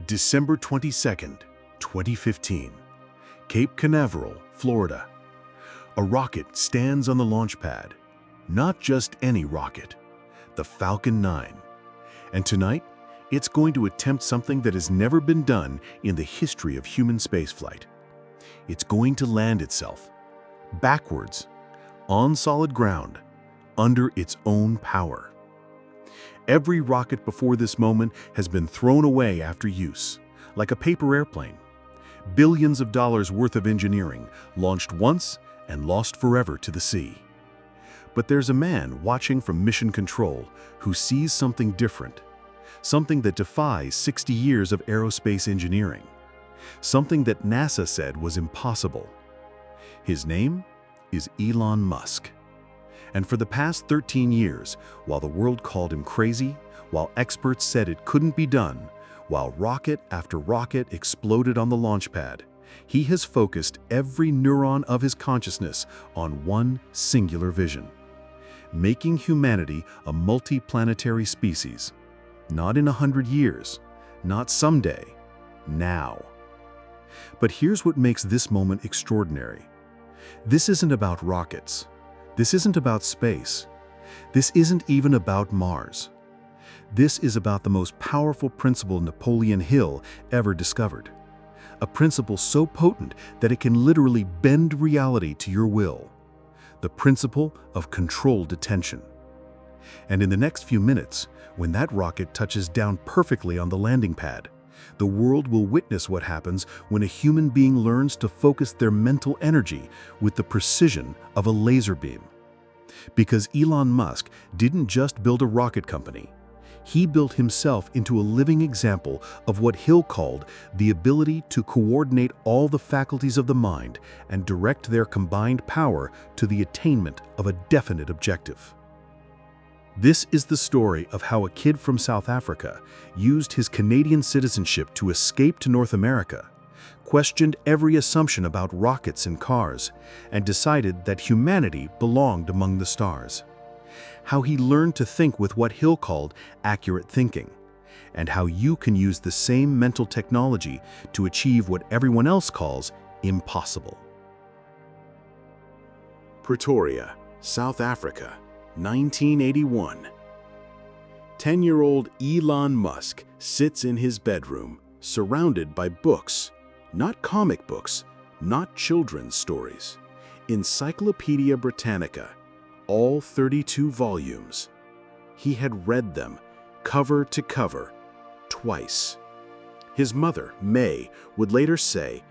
December 22nd, 2015, Cape Canaveral, Florida. A rocket stands on the launch pad. Not just any rocket, the Falcon 9. And tonight, it's going to attempt something that has never been done in the history of human spaceflight. It's going to land itself, backwards, on solid ground, under its own power. Every rocket before this moment has been thrown away after use, like a paper airplane. Billions of dollars worth of engineering launched once and lost forever to the sea. But there's a man watching from mission control who sees something different, something that defies 60 years of aerospace engineering, something that NASA said was impossible. His name is Elon Musk. And for the past 13 years, while the world called him crazy, while experts said it couldn't be done, while rocket after rocket exploded on the launch pad, he has focused every neuron of his consciousness on one singular vision: making humanity a multi-planetary species. Not in 100 years, not someday, now. But here's what makes this moment extraordinary. This isn't about rockets. This isn't about space. This isn't even about Mars. This is about the most powerful principle Napoleon Hill ever discovered. A principle so potent that it can literally bend reality to your will. The principle of controlled attention. And in the next few minutes, when that rocket touches down perfectly on the landing pad, the world will witness what happens when a human being learns to focus their mental energy with the precision of a laser beam. Because Elon Musk didn't just build a rocket company. He built himself into a living example of what Hill called the ability to coordinate all the faculties of the mind and direct their combined power to the attainment of a definite objective. This is the story of how a kid from South Africa used his Canadian citizenship to escape to North America, questioned every assumption about rockets and cars, and decided that humanity belonged among the stars. How he learned to think with what Hill called accurate thinking, and how you can use the same mental technology to achieve what everyone else calls impossible. Pretoria, South Africa, 1981. 10-year-old Elon Musk sits in his bedroom, surrounded by books. Not comic books, not children's stories. Encyclopedia Britannica, all 32 volumes. He had read them, cover to cover, twice. His mother, May, would later say,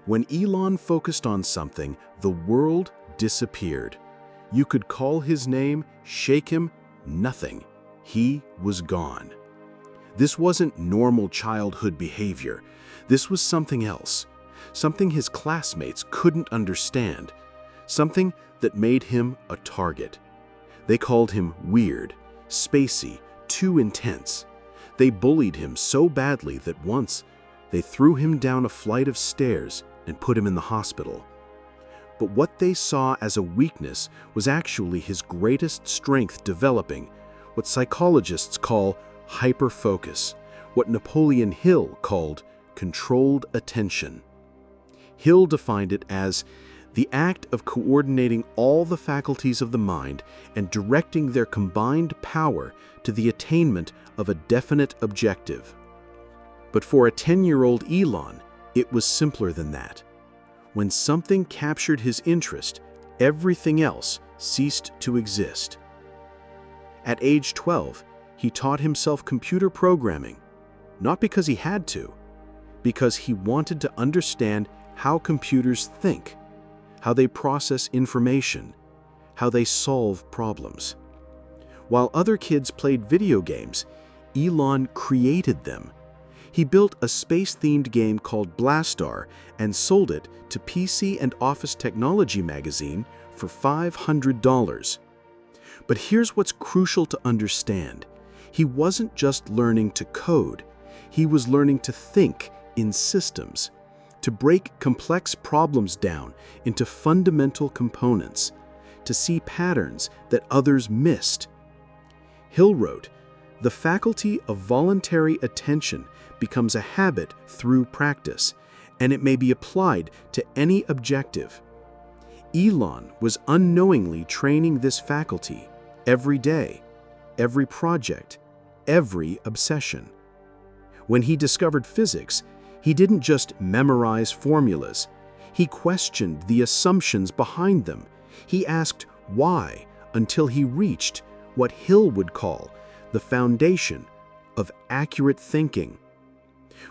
"When Elon focused on something, the world disappeared. You could call his name, shake him, nothing. He was gone." This wasn't normal childhood behavior. This was something else, something his classmates couldn't understand, something that made him a target. They called him weird, spacey, too intense. They bullied him so badly that once they threw him down a flight of stairs and put him in the hospital. But what they saw as a weakness was actually his greatest strength developing, what psychologists call hyperfocus, what Napoleon Hill called controlled attention. Hill defined it as the act of coordinating all the faculties of the mind and directing their combined power to the attainment of a definite objective. But for a 10-year-old Elon, it was simpler than that. When something captured his interest, everything else ceased to exist. At age 12, he taught himself computer programming, not because he had to, because he wanted to understand how computers think, how they process information, how they solve problems. While other kids played video games, Elon created them. He built a space-themed game called Blastar and sold it to PC and Office Technology magazine for $500. But here's what's crucial to understand. He wasn't just learning to code. He was learning to think in systems, to break complex problems down into fundamental components, to see patterns that others missed. Hill wrote, The faculty of voluntary attention becomes a habit through practice, and it may be applied to any objective. Elon was unknowingly training this faculty every day, every project, every obsession. When he discovered physics, he didn't just memorize formulas. He questioned the assumptions behind them. He asked why until he reached what Hill would call the foundation of accurate thinking.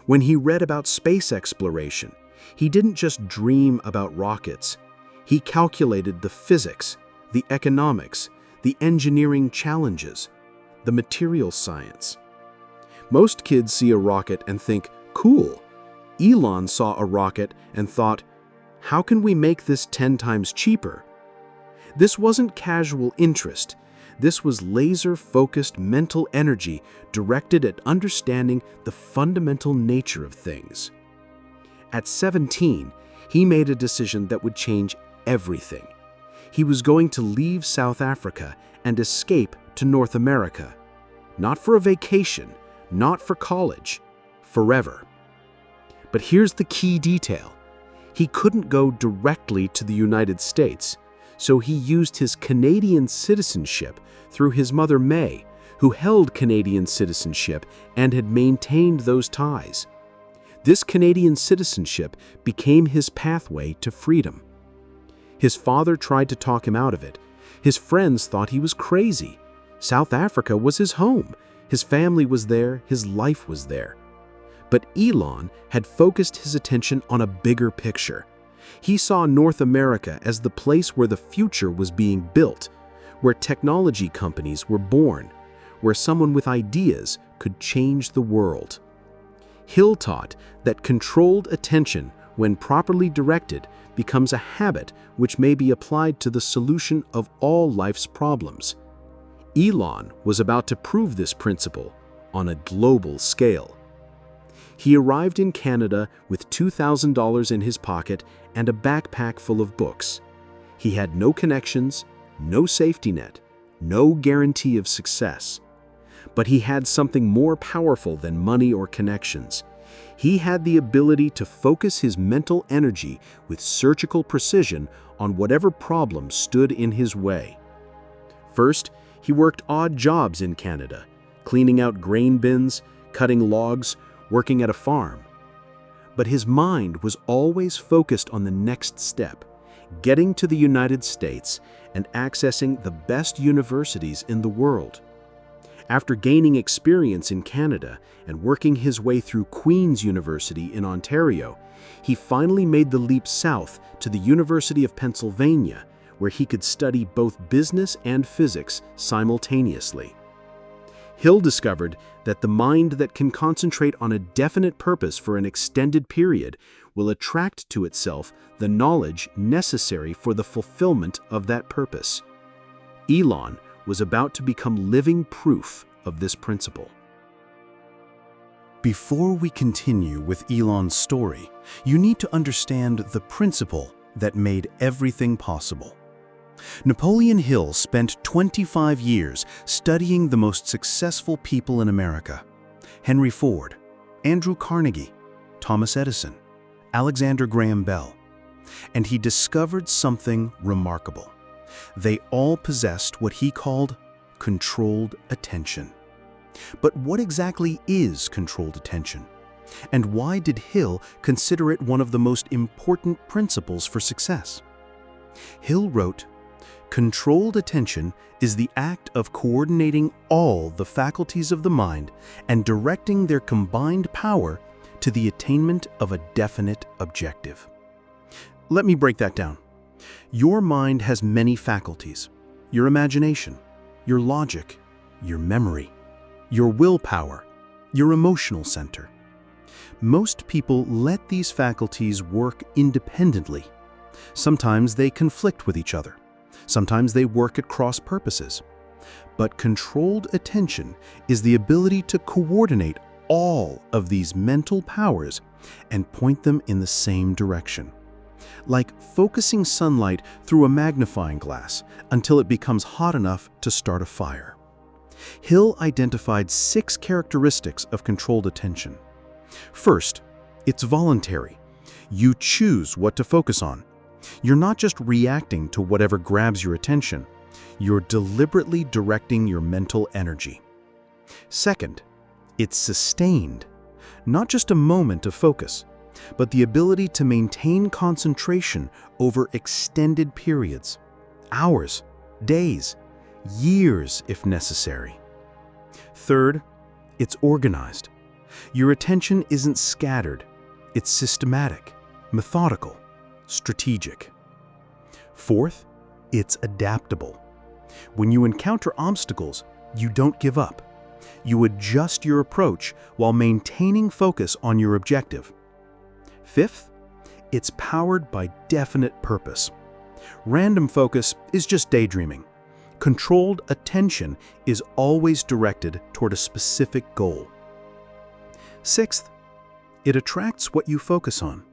When he read about space exploration, he didn't just dream about rockets. He calculated the physics, the economics, the engineering challenges, the material science. Most kids see a rocket and think, cool. Elon saw a rocket and thought, how can we make this 10 times cheaper? This wasn't casual interest. This was laser-focused mental energy directed at understanding the fundamental nature of things. At 17, he made a decision that would change everything. He was going to leave South Africa and escape to North America. Not for a vacation, not for college, forever. But here's the key detail. He couldn't go directly to the United States, so he used his Canadian citizenship through his mother May, who held Canadian citizenship and had maintained those ties. This Canadian citizenship became his pathway to freedom. His father tried to talk him out of it. His friends thought he was crazy. South Africa was his home. His family was there, his life was there. But Elon had focused his attention on a bigger picture. He saw North America as the place where the future was being built, where technology companies were born, where someone with ideas could change the world. Hill taught that controlled attention, when properly directed, becomes a habit which may be applied to the solution of all life's problems. Elon was about to prove this principle on a global scale. He arrived in Canada with $2,000 in his pocket and a backpack full of books. He had no connections, no safety net, no guarantee of success. But he had something more powerful than money or connections. He had the ability to focus his mental energy with surgical precision on whatever problem stood in his way. First, he worked odd jobs in Canada, cleaning out grain bins, cutting logs, working at a farm. But his mind was always focused on the next step, getting to the United States and accessing the best universities in the world. After gaining experience in Canada and working his way through Queen's University in Ontario, he finally made the leap south to the University of Pennsylvania, where he could study both business and physics simultaneously. Hill discovered that the mind that can concentrate on a definite purpose for an extended period will attract to itself the knowledge necessary for the fulfillment of that purpose. Elon was about to become living proof of this principle. Before we continue with Elon's story, you need to understand the principle that made everything possible. Napoleon Hill spent 25 years studying the most successful people in America: Henry Ford, Andrew Carnegie, Thomas Edison, Alexander Graham Bell. And he discovered something remarkable. They all possessed what he called controlled attention. But what exactly is controlled attention? And why did Hill consider it one of the most important principles for success? Hill wrote, "Controlled attention is the act of coordinating all the faculties of the mind and directing their combined power to the attainment of a definite objective." Let me break that down. Your mind has many faculties: your imagination, your logic, your memory, your willpower, your emotional center. Most people let these faculties work independently. Sometimes they conflict with each other. Sometimes they work at cross purposes. But controlled attention is the ability to coordinate all of these mental powers and point them in the same direction. Like focusing sunlight through a magnifying glass until it becomes hot enough to start a fire. Hill identified 6 characteristics of controlled attention. First, it's voluntary. You choose what to focus on. You're not just reacting to whatever grabs your attention. You're deliberately directing your mental energy. Second, it's sustained. Not just a moment of focus, but the ability to maintain concentration over extended periods, hours, days, years if necessary. Third, it's organized. Your attention isn't scattered. It's systematic, methodical, strategic. Fourth, it's adaptable. When you encounter obstacles, you don't give up. You adjust your approach while maintaining focus on your objective. Fifth, it's powered by definite purpose. Random focus is just daydreaming. Controlled attention is always directed toward a specific goal. Sixth, it attracts what you focus on.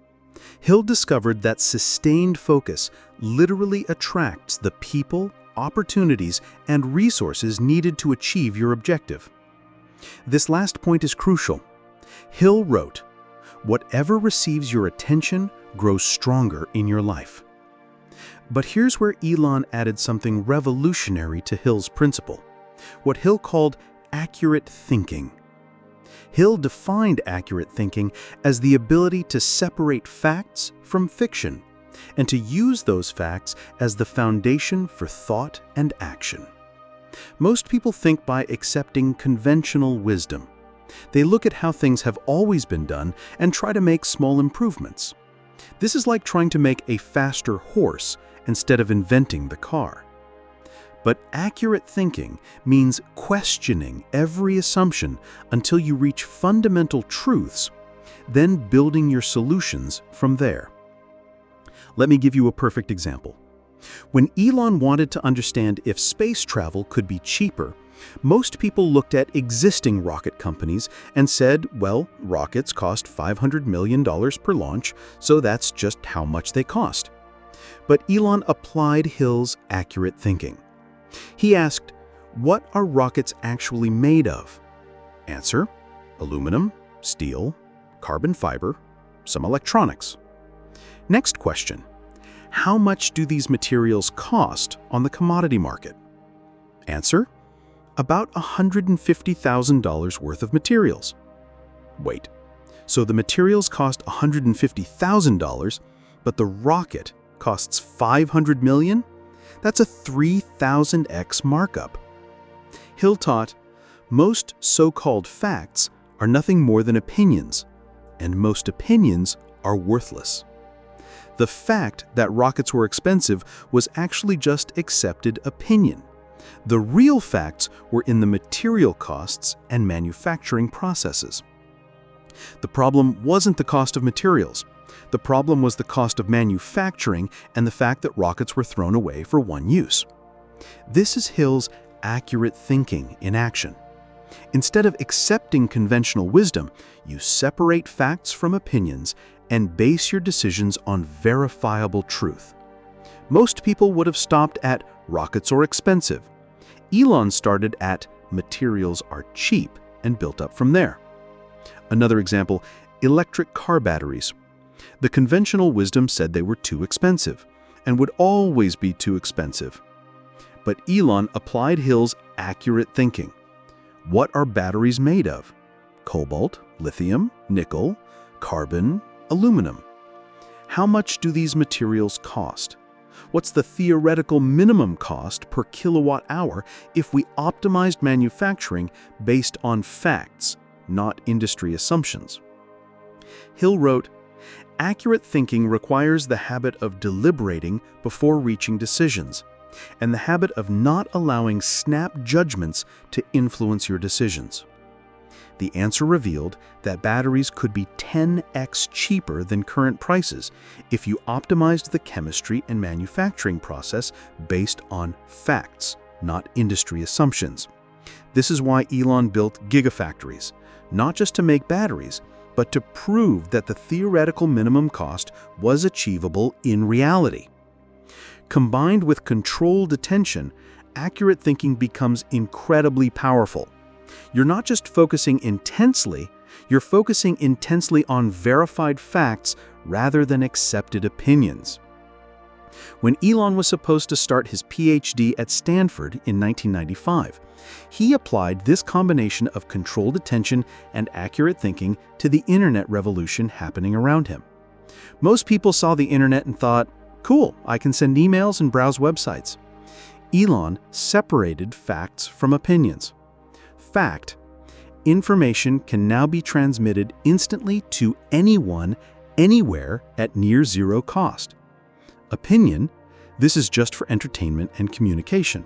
Hill discovered that sustained focus literally attracts the people, opportunities, and resources needed to achieve your objective. This last point is crucial. Hill wrote, "Whatever receives your attention grows stronger in your life." But here's where Elon added something revolutionary to Hill's principle, what Hill called accurate thinking. Hill defined accurate thinking as the ability to separate facts from fiction and to use those facts as the foundation for thought and action. Most people think by accepting conventional wisdom. They look at how things have always been done and try to make small improvements. This is like trying to make a faster horse instead of inventing the car. But accurate thinking means questioning every assumption until you reach fundamental truths, then building your solutions from there. Let me give you a perfect example. When Elon wanted to understand if space travel could be cheaper, most people looked at existing rocket companies and said, well, rockets cost $500 million per launch, so that's just how much they cost. But Elon applied Hill's accurate thinking. He asked, what are rockets actually made of? Answer, aluminum, steel, carbon fiber, some electronics. Next question, how much do these materials cost on the commodity market? Answer, about $150,000 worth of materials. Wait, so the materials cost $150,000, but the rocket costs $500 million? That's a 3,000x markup. Hill taught, most so-called facts are nothing more than opinions, and most opinions are worthless. The fact that rockets were expensive was actually just accepted opinion. The real facts were in the material costs and manufacturing processes. The problem wasn't the cost of materials. The problem was the cost of manufacturing and the fact that rockets were thrown away for one use. This is Hill's accurate thinking in action. Instead of accepting conventional wisdom, you separate facts from opinions and base your decisions on verifiable truth. Most people would have stopped at rockets are expensive. Elon started at materials are cheap and built up from there. Another example, electric car batteries. The conventional wisdom said they were too expensive and would always be too expensive. But Elon applied Hill's accurate thinking. What are batteries made of? Cobalt, lithium, nickel, carbon, aluminum. How much do these materials cost? What's the theoretical minimum cost per kilowatt hour if we optimized manufacturing based on facts, not industry assumptions? Hill wrote, accurate thinking requires the habit of deliberating before reaching decisions, and the habit of not allowing snap judgments to influence your decisions. The answer revealed that batteries could be 10x cheaper than current prices if you optimized the chemistry and manufacturing process based on facts, not industry assumptions. This is why Elon built gigafactories, not just to make batteries, but to prove that the theoretical minimum cost was achievable in reality. Combined with controlled attention, accurate thinking becomes incredibly powerful. You're not just focusing intensely, you're focusing intensely on verified facts rather than accepted opinions. When Elon was supposed to start his PhD at Stanford in 1995, he applied this combination of controlled attention and accurate thinking to the internet revolution happening around him. Most people saw the internet and thought, cool, I can send emails and browse websites. Elon separated facts from opinions. Fact: information can now be transmitted instantly to anyone, anywhere at near zero cost. Opinion: this is just for entertainment and communication.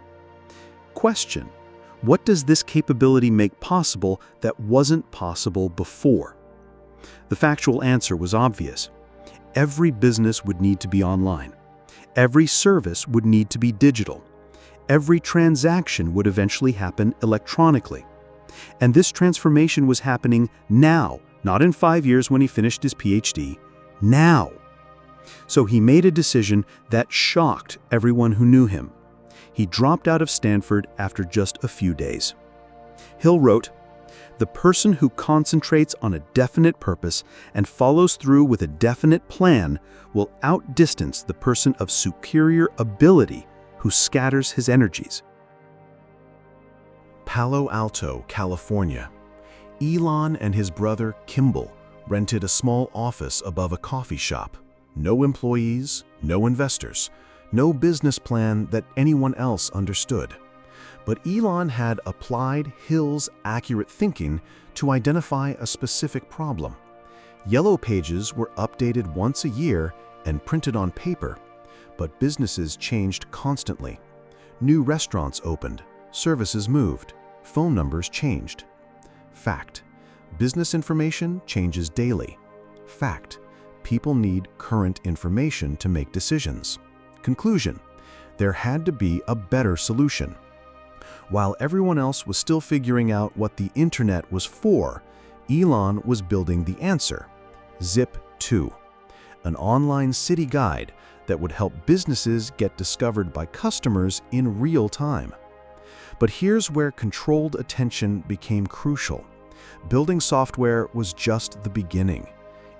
Question: what does this capability make possible that wasn't possible before? The factual answer was obvious. Every business would need to be online. Every service would need to be digital. Every transaction would eventually happen electronically. And this transformation was happening now, not in 5 years when he finished his PhD, now. So he made a decision that shocked everyone who knew him. He dropped out of Stanford after just a few days. Hill wrote, "The person who concentrates on a definite purpose and follows through with a definite plan will outdistance the person of superior ability who scatters his energies." Palo Alto, California. Elon and his brother Kimball rented a small office above a coffee shop. No employees, no investors, no business plan that anyone else understood. But Elon had applied Hill's accurate thinking to identify a specific problem. Yellow pages were updated once a year and printed on paper, but businesses changed constantly. New restaurants opened, services moved, phone numbers changed. Fact: business information changes daily. Fact: people need current information to make decisions. Conclusion: there had to be a better solution. While everyone else was still figuring out what the internet was for, Elon was building the answer: Zip2, an online city guide that would help businesses get discovered by customers in real time. But here's where controlled attention became crucial. Building software was just the beginning.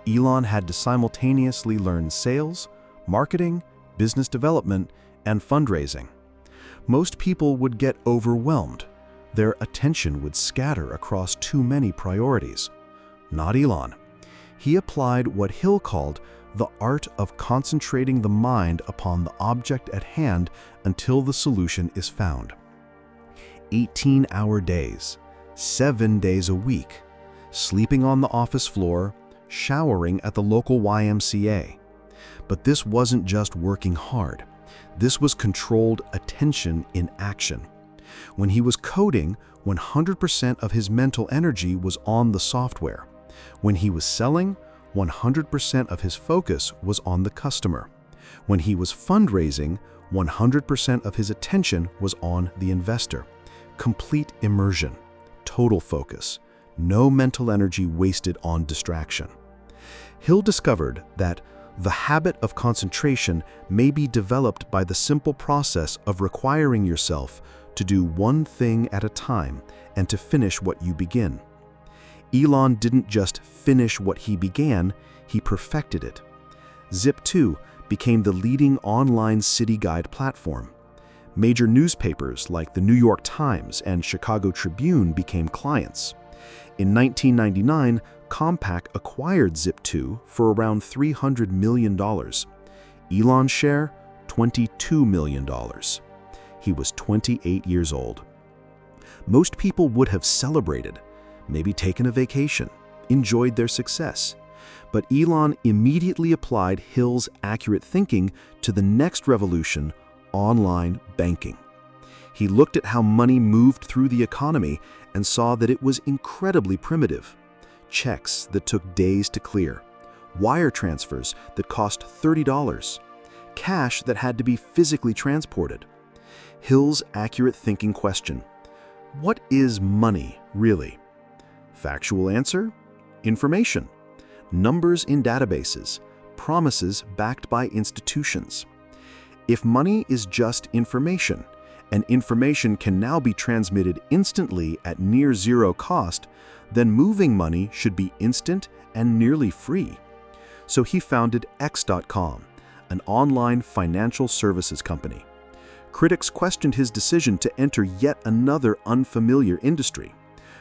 Elon had to simultaneously learn sales, marketing, business development, and fundraising. Most people would get overwhelmed. Their attention would scatter across too many priorities. Not Elon. He applied what Hill called the art of concentrating the mind upon the object at hand until the solution is found. 18-hour days, 7 days a week, sleeping on the office floor, showering at the local YMCA. But this wasn't just working hard. This was controlled attention in action. When he was coding, 100% of his mental energy was on the software. When he was selling, 100% of his focus was on the customer. When he was fundraising, 100% of his attention was on the investor. Complete immersion, total focus, no mental energy wasted on distraction. Hill discovered that the habit of concentration may be developed by the simple process of requiring yourself to do one thing at a time and to finish what you begin. Elon didn't just finish what he began, he perfected it. Zip2 became the leading online city guide platform. Major newspapers like the New York Times and Chicago Tribune became clients. In 1999, Compaq acquired Zip2 for around $300 million. Elon's share, $22 million. He was 28 years old. Most people would have celebrated, maybe taken a vacation, enjoyed their success. But Elon immediately applied Hill's accurate thinking to the next revolution: online banking. He looked at how money moved through the economy and saw that it was incredibly primitive. Checks that took days to clear, wire transfers that cost $30, cash that had to be physically transported. Hill's accurate thinking question: what is money, really? Factual answer: information. Numbers in databases, promises backed by institutions. If money is just information, and information can now be transmitted instantly at near zero cost, then moving money should be instant and nearly free. So he founded X.com, an online financial services company. Critics questioned his decision to enter yet another unfamiliar industry,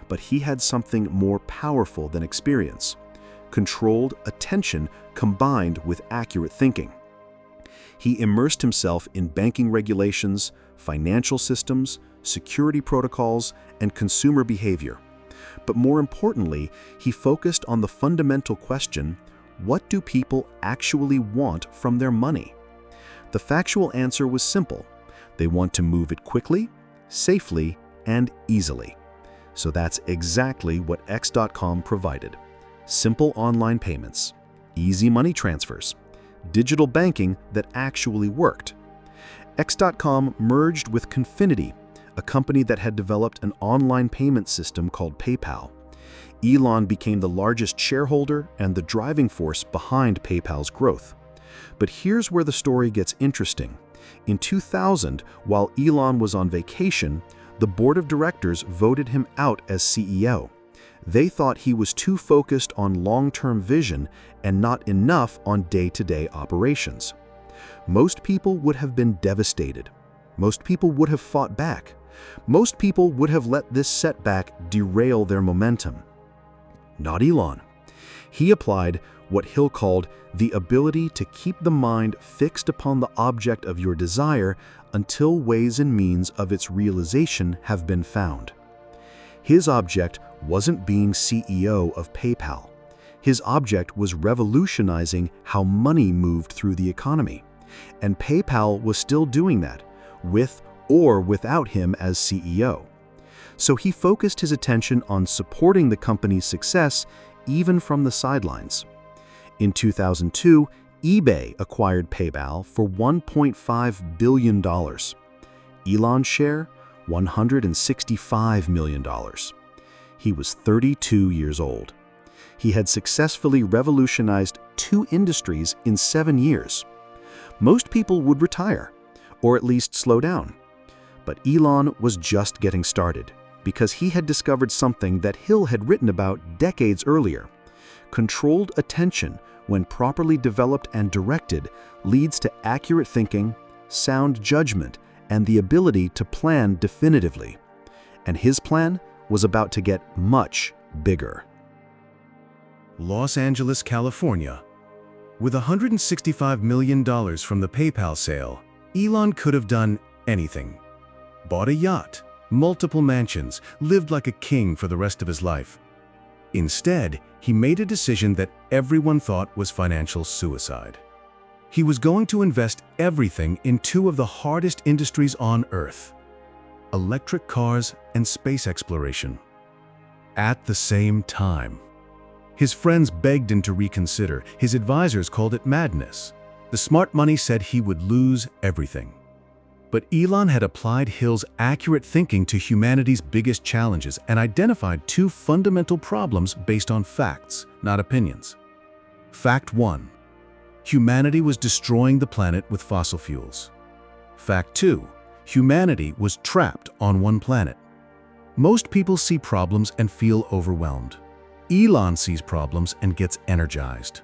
but he had something more powerful than experience: controlled attention combined with accurate thinking. He immersed himself in banking regulations, financial systems, security protocols, and consumer behavior. But more importantly, he focused on the fundamental question: what do people actually want from their money? The factual answer was simple. They want to move it quickly, safely, and easily. So that's exactly what X.com provided: simple online payments, easy money transfers, digital banking that actually worked. X.com merged with Confinity, a company that had developed an online payment system called PayPal. Elon became the largest shareholder and the driving force behind PayPal's growth. But here's where the story gets interesting. In 2000, while Elon was on vacation, the board of directors voted him out as CEO. They thought he was too focused on long-term vision and not enough on day-to-day operations. Most people would have been devastated. Most people would have fought back. Most people would have let this setback derail their momentum. Not Elon. He applied what Hill called the ability to keep the mind fixed upon the object of your desire until ways and means of its realization have been found. His object wasn't being CEO of PayPal. His object was revolutionizing how money moved through the economy. And PayPal was still doing that, with or without him as CEO. So he focused his attention on supporting the company's success even from the sidelines. In 2002, eBay acquired PayPal for $1.5 billion. Elon's share, $165 million. He was 32 years old. He had successfully revolutionized 2 industries in 7 years. Most people would retire, or at least slow down. But Elon was just getting started, because he had discovered something that Hill had written about decades earlier. Controlled attention, when properly developed and directed, leads to accurate thinking, sound judgment, and the ability to plan definitively. And his plan was about to get much bigger. Los Angeles, California. With $165 million from the PayPal sale, Elon could have done anything. Bought a yacht, multiple mansions, lived like a king for the rest of his life. Instead, he made a decision that everyone thought was financial suicide. He was going to invest everything in 2 of the hardest industries on Earth: electric cars and space exploration. At the same time, his friends begged him to reconsider. His advisors called it madness. The smart money said he would lose everything. But Elon had applied Hill's accurate thinking to humanity's biggest challenges and identified 2 fundamental problems based on facts, not opinions. Fact 1. Humanity was destroying the planet with fossil fuels. Fact 2. Humanity was trapped on one planet. Most people see problems and feel overwhelmed. Elon sees problems and gets energized.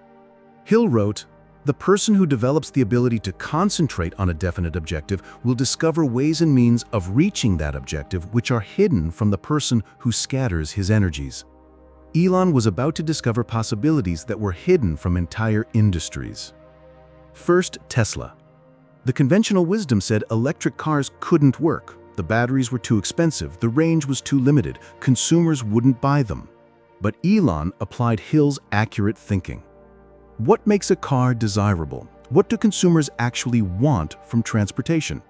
Hill wrote, "The person who develops the ability to concentrate on a definite objective will discover ways and means of reaching that objective which are hidden from the person who scatters his energies." Elon was about to discover possibilities that were hidden from entire industries. First, Tesla. The conventional wisdom said electric cars couldn't work. The batteries were too expensive, the range was too limited, consumers wouldn't buy them. But Elon applied Hill's accurate thinking. What makes a car desirable? What do consumers actually want from transportation?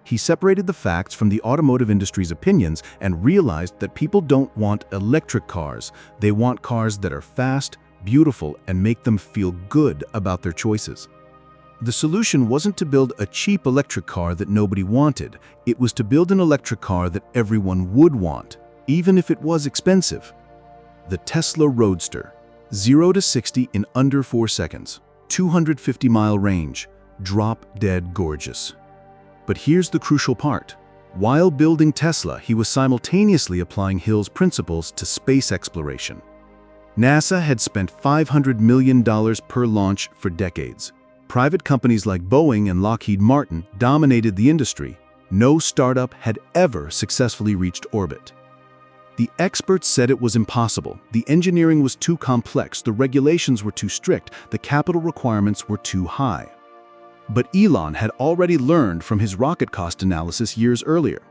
He separated the facts from the automotive industry's opinions and realized that people don't want electric cars. They want cars that are fast, beautiful, and make them feel good about their choices. The solution wasn't to build a cheap electric car that nobody wanted. It was to build an electric car that everyone would want, even if it was expensive. The Tesla Roadster. 0 to 60 in under 4 seconds. 250-mile range. Drop-dead gorgeous. But here's the crucial part. While building Tesla, he was simultaneously applying Hill's principles to space exploration. NASA had spent $500 million per launch for decades. Private companies like Boeing and Lockheed Martin dominated the industry. No startup had ever successfully reached orbit. The experts said it was impossible. The engineering was too complex, the regulations were too strict, the capital requirements were too high. But Elon had already learned from his rocket cost analysis years earlier.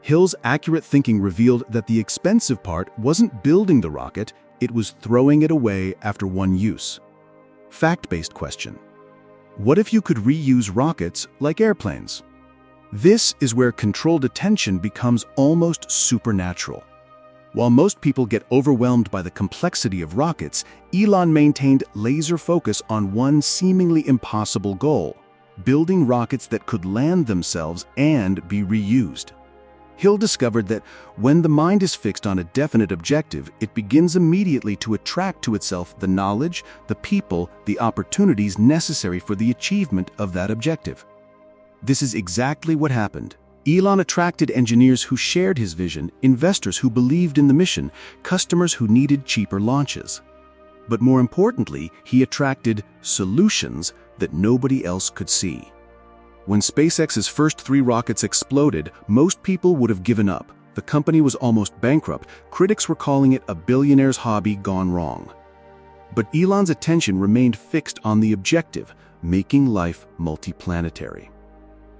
Hill's accurate thinking revealed that the expensive part wasn't building the rocket, it was throwing it away after one use. Fact-based question. What if you could reuse rockets like airplanes? This is where controlled attention becomes almost supernatural. While most people get overwhelmed by the complexity of rockets, Elon maintained laser focus on one seemingly impossible goal: building rockets that could land themselves and be reused. Hill discovered that when the mind is fixed on a definite objective, it begins immediately to attract to itself the knowledge, the people, the opportunities necessary for the achievement of that objective. This is exactly what happened. Elon attracted engineers who shared his vision, investors who believed in the mission, customers who needed cheaper launches. But more importantly, he attracted solutions that nobody else could see. When SpaceX's first 3 rockets exploded, most people would have given up. The company was almost bankrupt. Critics were calling it a billionaire's hobby gone wrong. But Elon's attention remained fixed on the objective: making life multiplanetary.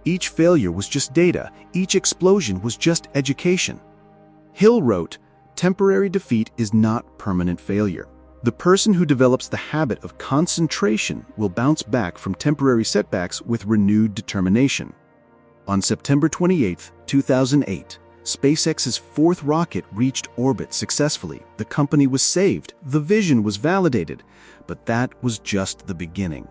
Each failure was just data. Each explosion was just education. Hill wrote, "Temporary defeat is not permanent failure. The person who develops the habit of concentration will bounce back from temporary setbacks with renewed determination." On September 28, 2008, SpaceX's 4th rocket reached orbit successfully. The company was saved, the vision was validated, but that was just the beginning.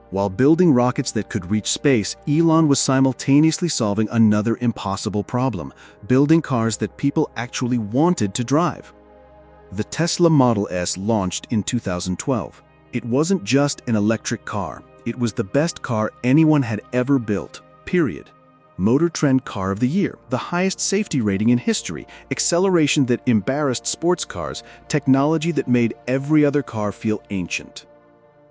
While building rockets that could reach space, Elon was simultaneously solving another impossible problem: building cars that people actually wanted to drive. The Tesla Model S launched in 2012. It wasn't just an electric car. It was the best car anyone had ever built, period. Motor Trend Car of the Year, the highest safety rating in history, acceleration that embarrassed sports cars, technology that made every other car feel ancient.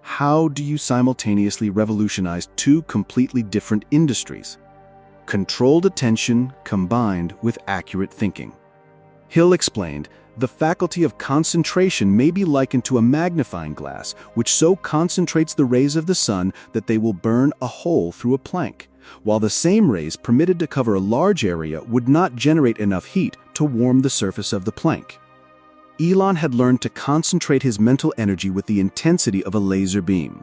How do you simultaneously revolutionize 2 completely different industries? Controlled attention combined with accurate thinking. Hill explained, "The faculty of concentration may be likened to a magnifying glass, which so concentrates the rays of the sun that they will burn a hole through a plank, while the same rays permitted to cover a large area would not generate enough heat to warm the surface of the plank." Elon had learned to concentrate his mental energy with the intensity of a laser beam.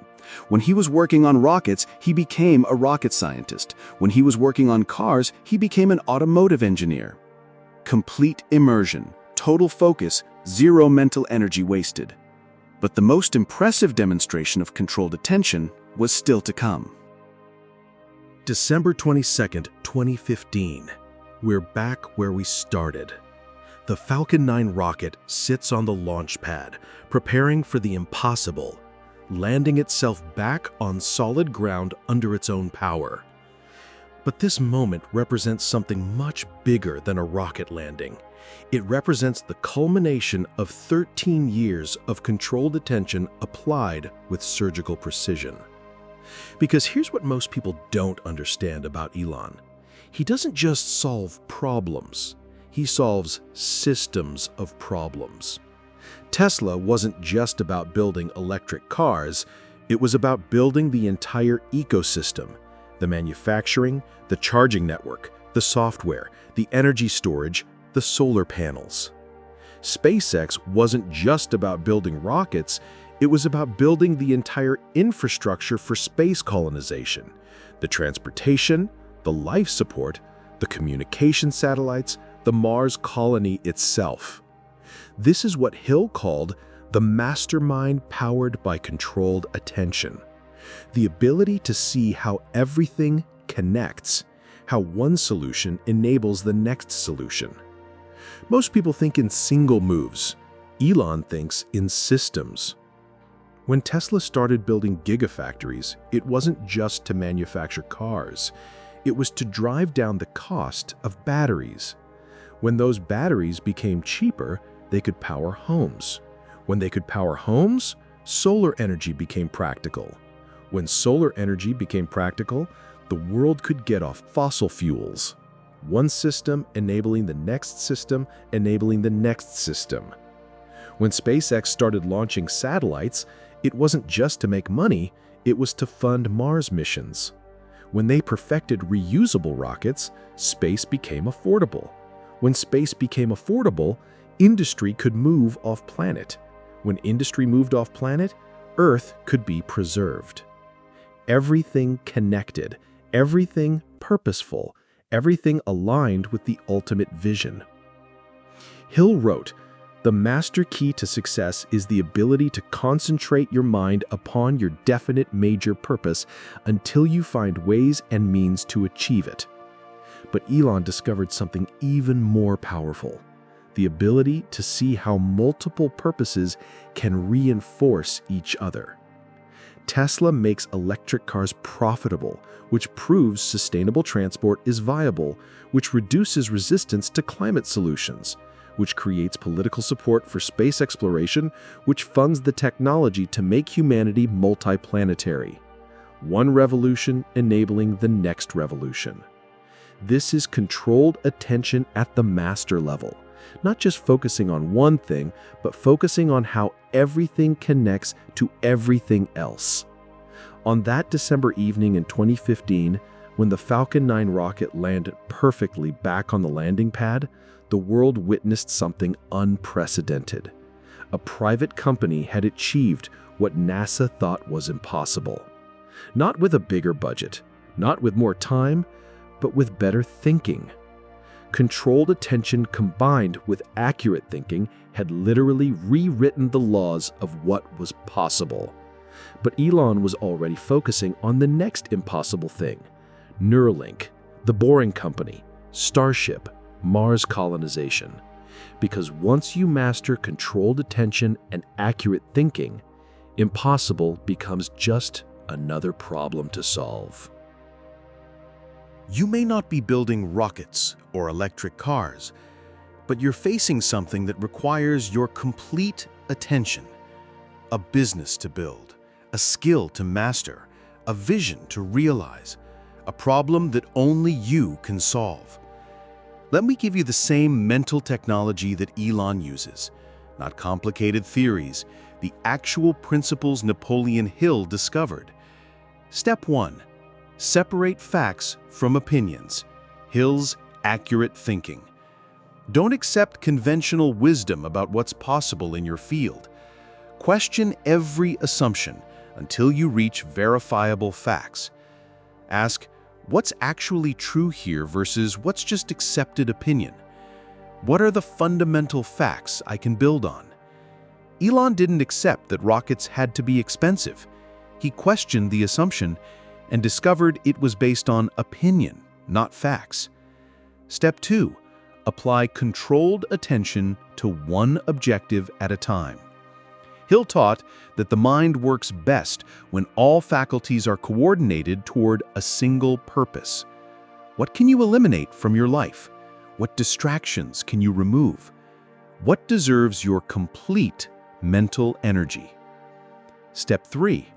When he was working on rockets, he became a rocket scientist. When he was working on cars, he became an automotive engineer. Complete immersion, total focus, zero mental energy wasted. But the most impressive demonstration of controlled attention was still to come. December 22nd, 2015. We're back where we started. The Falcon 9 rocket sits on the launch pad, preparing for the impossible, landing itself back on solid ground under its own power. But this moment represents something much bigger than a rocket landing. It represents the culmination of 13 years of controlled attention applied with surgical precision. Because here's what most people don't understand about Elon. He doesn't just solve problems. He solves systems of problems. Tesla wasn't just about building electric cars, it was about building the entire ecosystem: the manufacturing, the charging network, the software, the energy storage, the solar panels. SpaceX wasn't just about building rockets, it was about building the entire infrastructure for space colonization: the transportation, the life support, the communication satellites, the Mars colony itself. This is what Hill called the mastermind powered by controlled attention. The ability to see how everything connects, how one solution enables the next solution. Most people think in single moves. Elon thinks in systems. When Tesla started building gigafactories, it wasn't just to manufacture cars. It was to drive down the cost of batteries. When those batteries became cheaper, they could power homes. When they could power homes, solar energy became practical. When solar energy became practical, the world could get off fossil fuels. One system enabling the next system, enabling the next system. When SpaceX started launching satellites, it wasn't just to make money, it was to fund Mars missions. When they perfected reusable rockets, space became affordable. When space became affordable, industry could move off-planet. When industry moved off-planet, Earth could be preserved. Everything connected, everything purposeful, everything aligned with the ultimate vision. Hill wrote, "The master key to success is the ability to concentrate your mind upon your definite major purpose until you find ways and means to achieve it." But Elon discovered something even more powerful: the ability to see how multiple purposes can reinforce each other. Tesla makes electric cars profitable, which proves sustainable transport is viable, which reduces resistance to climate solutions, which creates political support for space exploration, which funds the technology to make humanity multiplanetary. One revolution enabling the next revolution. This is controlled attention at the master level, not just focusing on one thing, but focusing on how everything connects to everything else. On that December evening in 2015, when the Falcon 9 rocket landed perfectly back on the landing pad, the world witnessed something unprecedented. A private company had achieved what NASA thought was impossible. Not with a bigger budget, not with more time, but with better thinking. Controlled attention combined with accurate thinking had literally rewritten the laws of what was possible. But Elon was already focusing on the next impossible thing: Neuralink, the Boring Company, Starship, Mars colonization. Because once you master controlled attention and accurate thinking, impossible becomes just another problem to solve. You may not be building rockets or electric cars, but you're facing something that requires your complete attention. A business to build, a skill to master, a vision to realize, a problem that only you can solve. Let me give you the same mental technology that Elon uses. Not complicated theories, the actual principles Napoleon Hill discovered. Step 1. Separate facts from opinions. Hill's accurate thinking. Don't accept conventional wisdom about what's possible in your field. Question every assumption until you reach verifiable facts. Ask, what's actually true here versus what's just accepted opinion? What are the fundamental facts I can build on? Elon didn't accept that rockets had to be expensive. He questioned the assumption and discovered it was based on opinion, not facts. Step 2. Apply controlled attention to one objective at a time. Hill taught that the mind works best when all faculties are coordinated toward a single purpose. What can you eliminate from your life? What distractions can you remove? What deserves your complete mental energy? Step 3.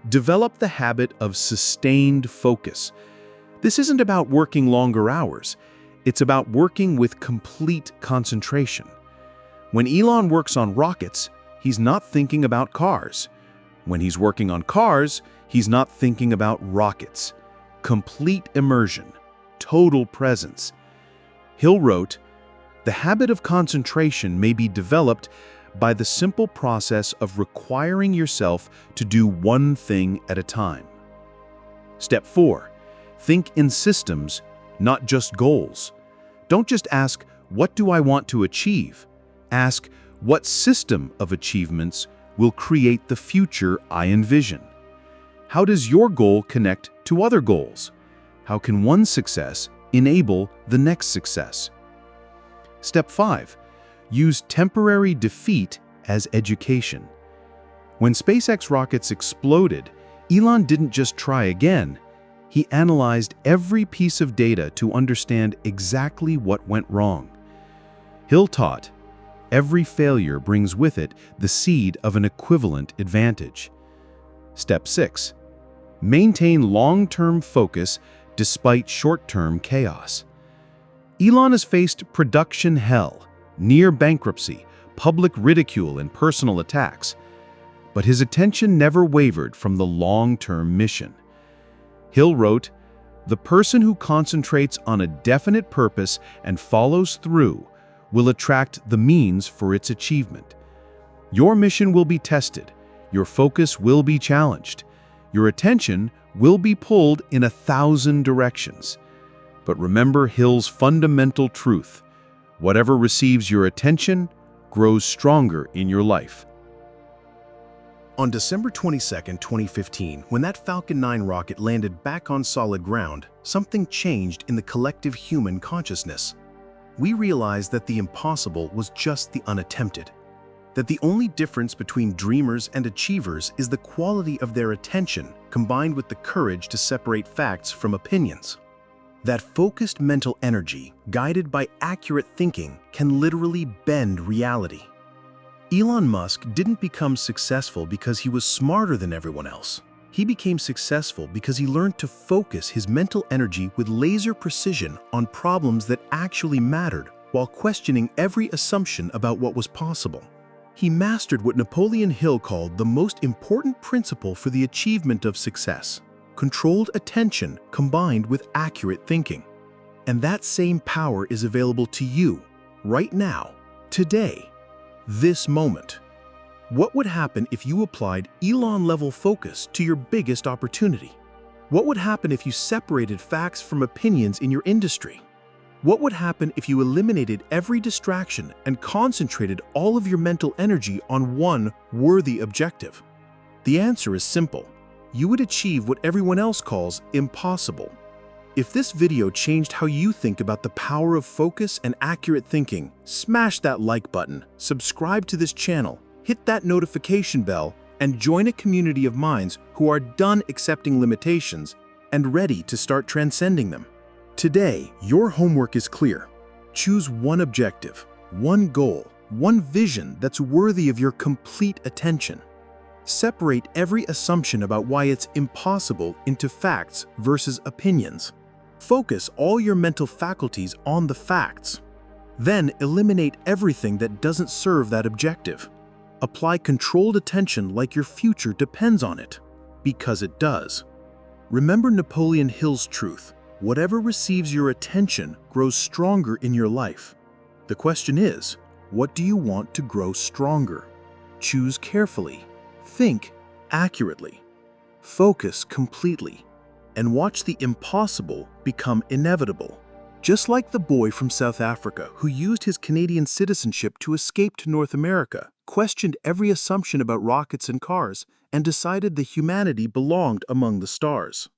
Develop the habit of sustained focus. This isn't about working longer hours. It's about working with complete concentration. When Elon works on rockets, he's not thinking about cars. When he's working on cars, he's not thinking about rockets. Complete immersion, total presence. Hill wrote, "The habit of concentration may be developed by the simple process of requiring yourself to do one thing at a time." Step 4. Think in systems, not just goals. Don't just ask, what do I want to achieve? Ask, what system of achievements will create the future I envision? How does your goal connect to other goals? How can one success enable the next success? Step 5. Use temporary defeat as education. When SpaceX rockets exploded, Elon didn't just try again. He analyzed every piece of data to understand exactly what went wrong. Hill taught, every failure brings with it the seed of an equivalent advantage. Step 6. Maintain long-term focus despite short-term chaos. Elon has faced production hell, near bankruptcy, public ridicule, and personal attacks, but his attention never wavered from the long-term mission. Hill wrote, "The person who concentrates on a definite purpose and follows through will attract the means for its achievement. Your mission will be tested, your focus will be challenged, your attention will be pulled in 1,000 directions. But remember Hill's fundamental truth: whatever receives your attention grows stronger in your life." On December 22, 2015, when that Falcon 9 rocket landed back on solid ground, something changed in the collective human consciousness. We realized that the impossible was just the unattempted. That the only difference between dreamers and achievers is the quality of their attention combined with the courage to separate facts from opinions. That focused mental energy, guided by accurate thinking, can literally bend reality. Elon Musk didn't become successful because he was smarter than everyone else. He became successful because he learned to focus his mental energy with laser precision on problems that actually mattered while questioning every assumption about what was possible. He mastered what Napoleon Hill called the most important principle for the achievement of success: controlled attention combined with accurate thinking. And that same power is available to you right now, today, this moment. What would happen if you applied Elon-level focus to your biggest opportunity? What would happen if you separated facts from opinions in your industry? What would happen if you eliminated every distraction and concentrated all of your mental energy on one worthy objective? The answer is simple. You would achieve what everyone else calls impossible. If this video changed how you think about the power of focus and accurate thinking, smash that like button, subscribe to this channel, hit that notification bell, and join a community of minds who are done accepting limitations and ready to start transcending them. Today, your homework is clear. Choose one objective, one goal, one vision that's worthy of your complete attention. Separate every assumption about why it's impossible into facts versus opinions. Focus all your mental faculties on the facts. Then eliminate everything that doesn't serve that objective. Apply controlled attention like your future depends on it, because it does. Remember Napoleon Hill's truth: whatever receives your attention grows stronger in your life. The question is, what do you want to grow stronger? Choose carefully, think accurately, focus completely, and watch the impossible become inevitable. Just like the boy from South Africa who used his Canadian citizenship to escape to North America, questioned every assumption about rockets and cars, and decided that humanity belonged among the stars.